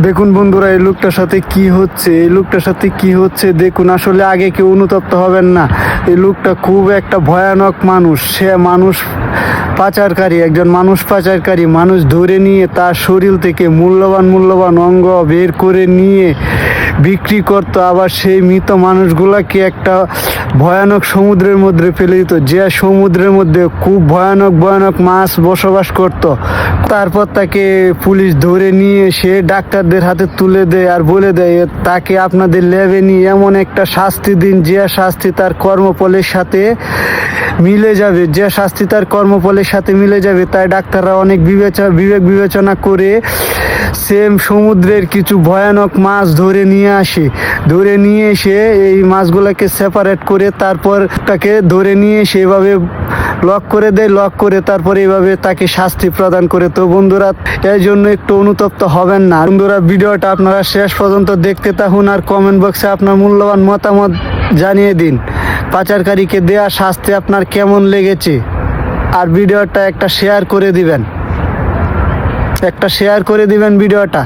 দেখুন বন্ধুরা, এই লোকটার সাথে কি হচ্ছে দেখুন। আসলে আগে কেউ অনুতপ্ত হবেন না। এই লোকটা খুব একটা ভয়ানক মানুষ। সে একজন মানুষ পাচারকারী। মানুষ ধরে নিয়ে তার শরীর থেকে মূল্যবান অঙ্গ বের করে নিয়ে বিক্রি করতো। আবার সেই মৃত মানুষগুলাকে একটা ভয়ানক সমুদ্রের মধ্যে ফেলে দিত, যে সমুদ্রের মধ্যে খুব ভয়ানক মাছ বসবাস করত। তারপর তাকে পুলিশ ধরে নিয়ে সে ডাক্তারদের হাতে তুলে দেয় আর বলে দেয়, তাকে আপনাদের ল্যাবে নিয়ে এমন একটা শাস্তি দিন, যে শাস্তি তার কর্মফলের সাথে মিলে যাবে। তাই ডাক্তাররা অনেক বিবেক বিবেচনা করে সেম সমুদ্রের কিছু ভয়ানক মাছ ধরে নিয়ে এসে এই মাছগুলোকে সেপারেট করে তারপর তাকে ধরে নিয়ে এসে এভাবে লক করে তারপরে এইভাবে তাকে শাস্তি প্রদান করে। তো বন্ধুরা, এই জন্য একটু অনুতপ্ত হবেন না। বন্ধুরা, ভিডিওটা আপনারা শেষ পর্যন্ত দেখতে থাকুন আর কমেন্ট বক্সে আপনার মূল্যবান মতামত জানিয়ে দিন। পাচারকারীকে দেয়া শাস্তি আপনার কেমন লেগেছে? আর ভিডিওটা একটা শেয়ার করে দিবেন ভিডিওটা।